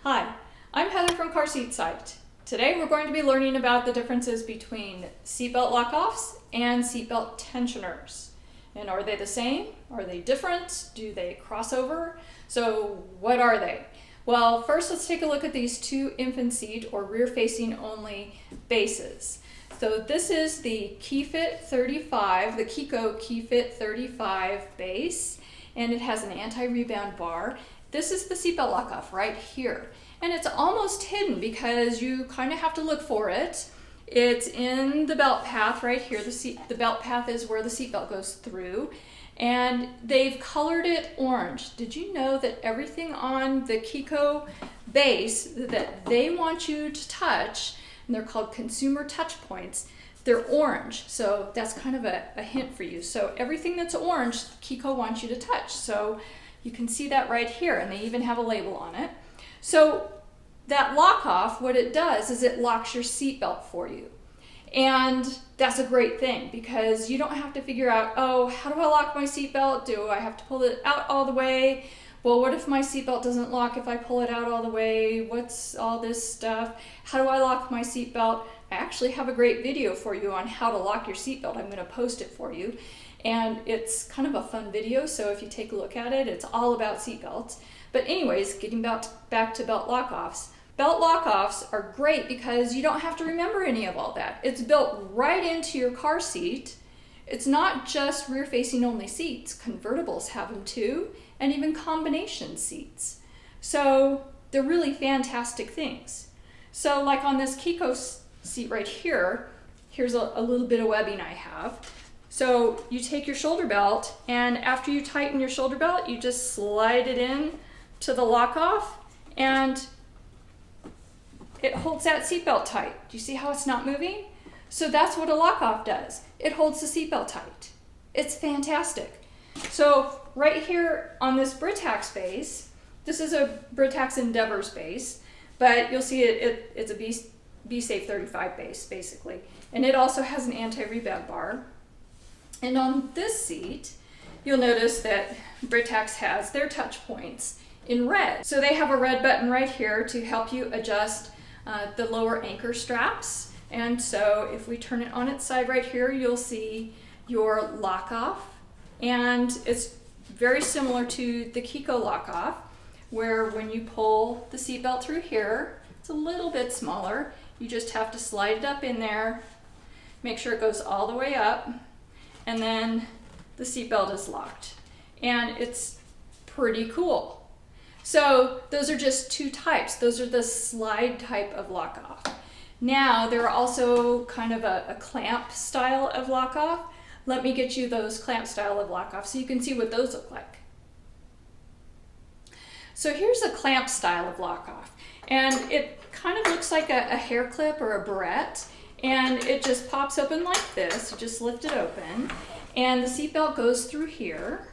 Hi, I'm Heather from Carseat site. Today we're going to be learning about the differences between seatbelt lockoffs and seatbelt tensioners. And are they the same? Are they different? Do they cross over? So what are they? Well, first let's take a look at these two infant seat or rear facing only bases. So this is the KeyFit 35, the Chicco KeyFit 35 base, and it has an anti-rebound bar. This is the seatbelt lockoff right here. And it's almost hidden because you kind of have to look for it. It's in the belt path right here. The belt path is where the seatbelt goes through. And they've colored it orange. Did you know that everything on the Chicco base that they want you to touch, and they're called consumer touch points, they're orange. So that's kind of a hint for you. So everything that's orange, Chicco wants you to touch. So you can see that right here, and they even have a label on it. So that lock off, what it does is it locks your seatbelt for you. And that's a great thing because you don't have to figure out, oh, how do I lock my seatbelt? Do I have to pull it out all the way? Well, what if my seatbelt doesn't lock if I pull it out all the way? What's all this stuff? How do I lock my seatbelt? I actually have a great video for you on how to lock your seatbelt. I'm going to post it for you. And it's kind of a fun video, so if you take a look at it, it's all about seatbelts. But anyways, getting back to belt lockoffs. Belt lockoffs are great because you don't have to remember any of all that. It's built right into your car seat. It's not just rear-facing only seats. Convertibles have them too, and even combination seats. So they're really fantastic things. So like on this Chicco seat right here, here's a little bit of webbing I have. So you take your shoulder belt, and after you tighten your shoulder belt, you just slide it in to the lockoff, and it holds that seatbelt tight. Do you see how it's not moving? So that's what a lockoff does. It holds the seatbelt tight. It's fantastic. So right here on this Britax base, this is a Britax Endeavor's base, but you'll see it's a B-Safe 35 base, basically. And it also has an anti-rebound bar. And on this seat, you'll notice that Britax has their touch points in red. So they have a red button right here to help you adjust the lower anchor straps. And so if we turn it on its side right here, you'll see your lockoff. And it's very similar to the Chicco lockoff, where when you pull the seatbelt through here, it's a little bit smaller. You just have to slide it up in there, make sure it goes all the way up, and then the seatbelt is locked. And it's pretty cool. So those are just two types. Those are the slide type of lockoff. Now there are also kind of a clamp style of lockoff. Let me get you those clamp style of lockoff so you can see what those look like. So here's a clamp style of lockoff. And it kind of looks like a hair clip or a barrette. And it just pops open like this. You just lift it open. And the seatbelt goes through here.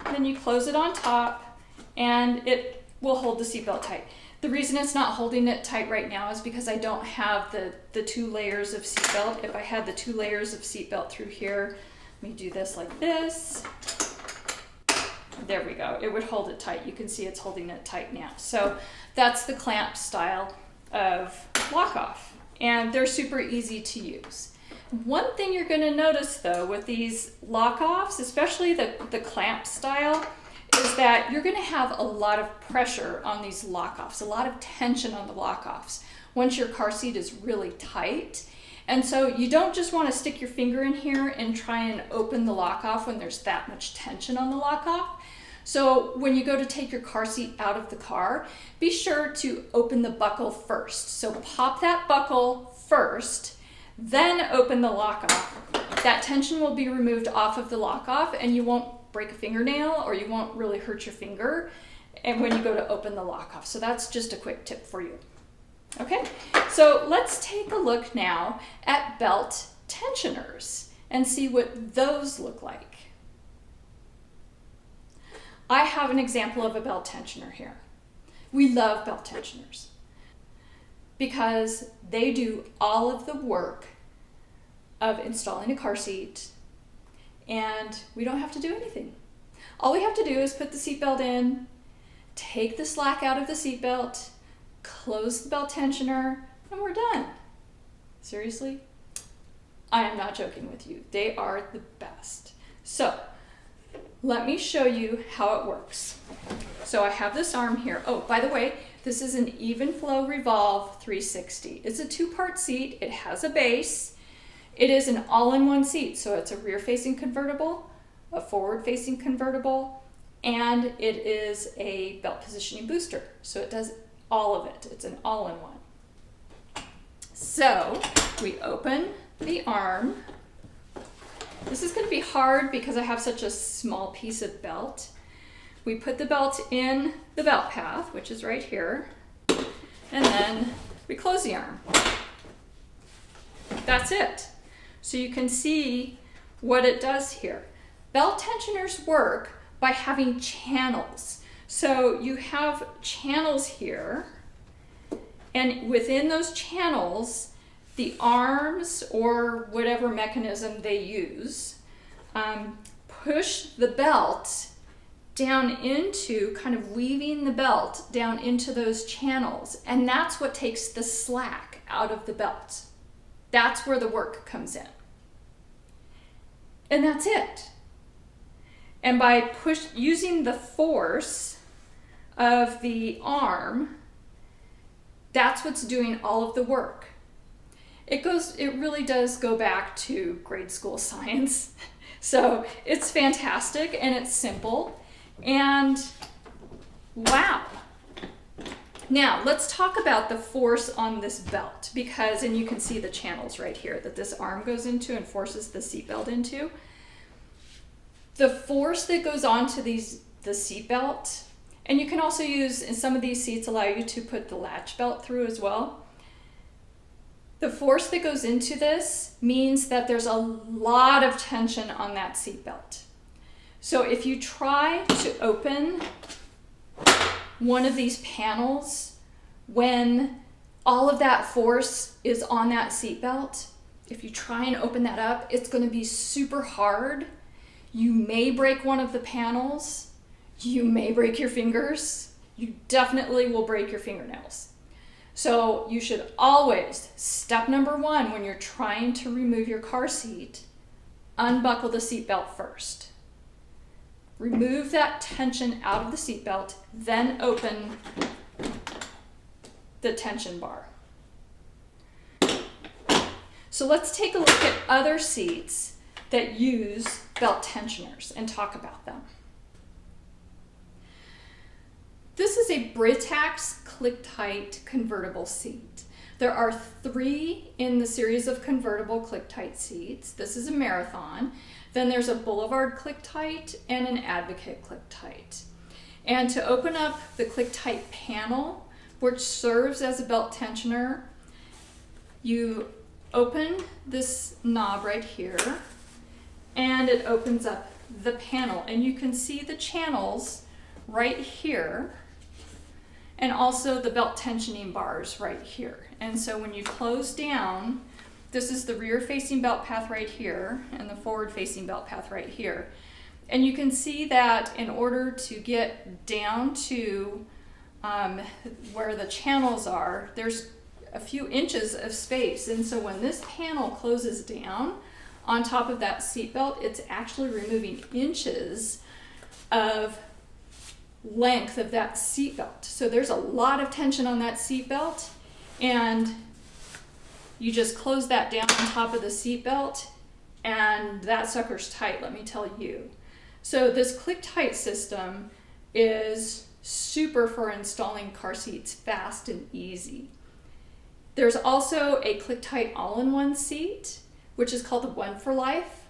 Then you close it on top, and it will hold the seatbelt tight. The reason it's not holding it tight right now is because I don't have the two layers of seatbelt. If I had the two layers of seatbelt through here, let me do this like this. There we go. It would hold it tight. You can see it's holding it tight now. So that's the clamp style of lockoff. And they're super easy to use. One thing you're going to notice though with these lockoffs, especially the clamp style, is that you're going to have a lot of pressure on these lockoffs, a lot of tension on the lockoffs once your car seat is really tight. And so you don't just want to stick your finger in here and try and open the lockoff when there's that much tension on the lockoff. So when you go to take your car seat out of the car, be sure to open the buckle first. So pop that buckle first, then open the lockoff. That tension will be removed off of the lockoff, and you won't break a fingernail or you won't really hurt your finger and when you go to open the lockoff. So that's just a quick tip for you. Okay, so let's take a look now at belt tensioners and see what those look like. I have an example of a belt tensioner here. We love belt tensioners because they do all of the work of installing a car seat, and we don't have to do anything. All we have to do is put the seatbelt in, take the slack out of the seatbelt, close the belt tensioner, and we're done. Seriously? I am not joking with you. They are the best. So let me show you how it works. So I have this arm here. Oh, by the way, this is an Evenflo Revolve 360. It's a 2-part seat. It has a base. It is an all-in-one seat. So it's a rear-facing convertible, a forward-facing convertible, and it is a belt positioning booster. So it does all of it. It's an all-in-one. So we open the arm. This is going to be hard because I have such a small piece of belt. We put the belt in the belt path, which is right here, and then we close the arm. That's it. So you can see what it does here. Belt tensioners work by having channels. So you have channels here, and within those channels, the arms or whatever mechanism they use push the belt down into, kind of weaving the belt down into those channels. And that's what takes the slack out of the belt. That's where the work comes in. And that's it. And by using the force of the arm, that's what's doing all of the work. It really does go back to grade school science. So it's fantastic and it's simple. And wow. Now let's talk about the force on this belt, because, and you can see the channels right here that this arm goes into and forces the seatbelt into. The force that goes onto the seatbelt, and you can also use, in some of these seats allow you to put the latch belt through as well. The force that goes into this means that there's a lot of tension on that seatbelt. So if you try to open one of these panels when all of that force is on that seatbelt, if you try and open that up, it's going to be super hard. You may break one of the panels. You may break your fingers. You definitely will break your fingernails. So you should always, step number 1, when you're trying to remove your car seat, unbuckle the seatbelt first. Remove that tension out of the seatbelt, then open the tension bar. So let's take a look at other seats that use belt tensioners and talk about them. This is a Britax Clek convertible seat. There are 3 in the series of convertible Clek seats. This is a Marathon. Then there's a Boulevard Clek and an Advocate Clek. And to open up the Clek panel, which serves as a belt tensioner, you open this knob right here, and it opens up the panel. And you can see the channels right here, and also the belt tensioning bars right here. And so when you close down, this is the rear facing belt path right here and the forward facing belt path right here. And you can see that in order to get down to where the channels are, there's a few inches of space. And so when this panel closes down on top of that seat belt, it's actually removing inches of length of that seat belt. So there's a lot of tension on that seat belt, and you just close that down on top of the seat belt, and that sucker's tight, let me tell you. So this Clek system is super for installing car seats fast and easy. There's also a Clek all-in-one seat, which is called the One for Life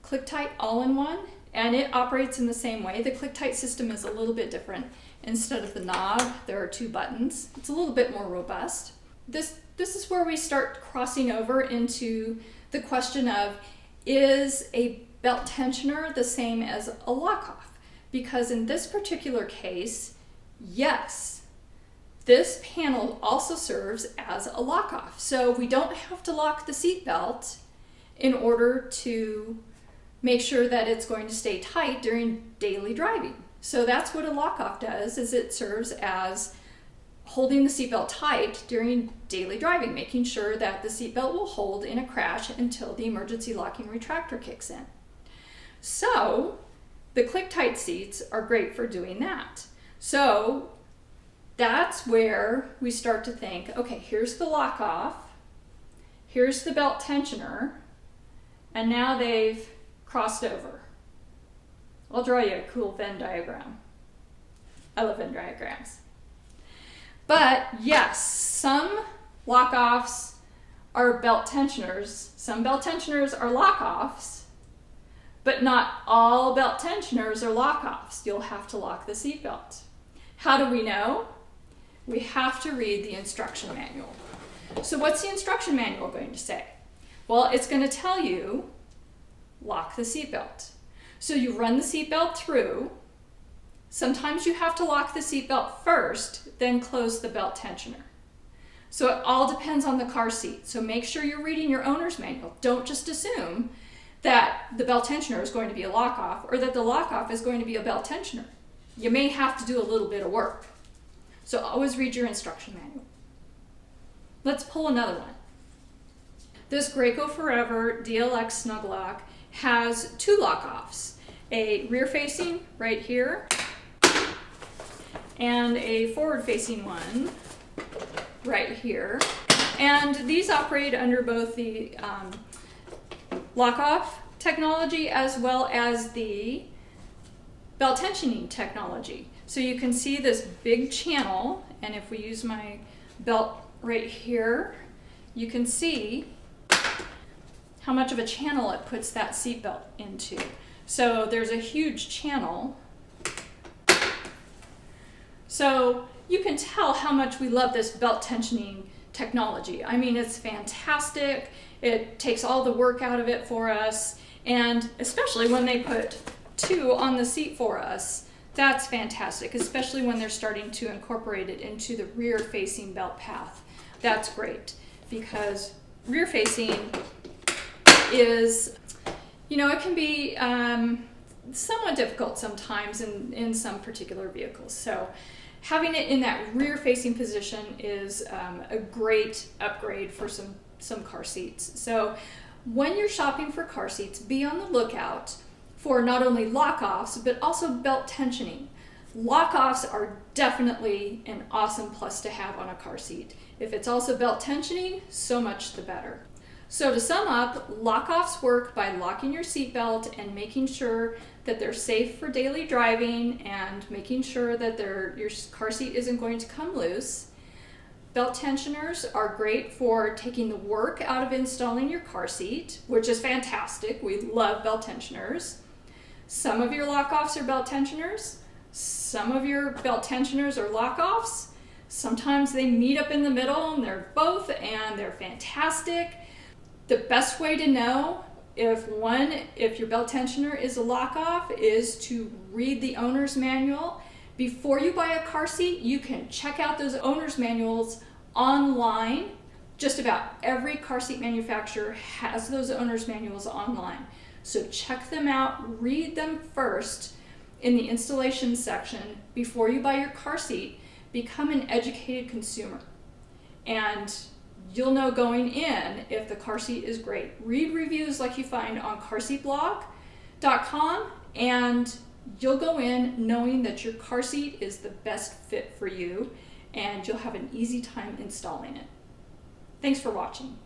Clek all-in-one, and it operates in the same way. The Clek system is a little bit different. Instead of the knob, there are 2 buttons. It's a little bit more robust. This is where we start crossing over into the question of, is a belt tensioner the same as a lockoff? Because in this particular case, yes, this panel also serves as a lockoff. So we don't have to lock the seat belt in order to make sure that it's going to stay tight during daily driving. So that's what a lockoff does, is it serves as holding the seatbelt tight during daily driving, making sure that the seatbelt will hold in a crash until the emergency locking retractor kicks in. So the Clek tight seats are great for doing that. So that's where we start to think, okay, here's the lockoff, here's the belt tensioner, and now they've crossed over. I'll draw you a cool Venn diagram. I love Venn diagrams. But yes, some lockoffs are belt tensioners, some belt tensioners are lockoffs, but not all belt tensioners are lockoffs. You'll have to lock the seatbelt. How do we know? We have to read the instruction manual. So what's the instruction manual going to say? Well, it's going to tell you, lock the seatbelt. So you run the seatbelt through. Sometimes you have to lock the seatbelt first, then close the belt tensioner. So it all depends on the car seat. So make sure you're reading your owner's manual. Don't just assume that the belt tensioner is going to be a lockoff or that the lockoff is going to be a belt tensioner. You may have to do a little bit of work. So always read your instruction manual. Let's pull another one. This Graco Forever DLX Snug Lock has two lockoffs, a rear facing right here and a forward facing one right here. And these operate under both the lockoff technology as well as the belt tensioning technology. So you can see this big channel, and if we use my belt right here, you can see how much of a channel it puts that seatbelt into. So there's a huge channel. So you can tell how much we love this belt tensioning technology. I mean, it's fantastic. It takes all the work out of it for us. And especially when they put two on the seat for us, that's fantastic, especially when they're starting to incorporate it into the rear facing belt path. That's great, because rear facing is, you know, it can be somewhat difficult sometimes in some particular vehicles. So having it in that rear facing position is a great upgrade for some car seats. So when you're shopping for car seats, be on the lookout for not only lockoffs, but also belt tensioning. Lockoffs are definitely an awesome plus to have on a car seat. If it's also belt tensioning, so much the better. So to sum up, lockoffs work by locking your seatbelt and making sure that they're safe for daily driving and making sure that your car seat isn't going to come loose. Belt tensioners are great for taking the work out of installing your car seat, which is fantastic. We love belt tensioners. Some of your lockoffs are belt tensioners. Some of your belt tensioners are lockoffs. Sometimes they meet up in the middle and they're both, and they're fantastic. The best way to know if your belt tensioner is a lockoff is to read the owner's manual. Before you buy a car seat, you can check out those owner's manuals online. Just about every car seat manufacturer has those owner's manuals online. So check them out, read them first in the installation section before you buy your car seat. Become an educated consumer, and you'll know going in if the car seat is great. Read reviews like you find on carseatblog.com, and you'll go in knowing that your car seat is the best fit for you, and you'll have an easy time installing it. Thanks for watching.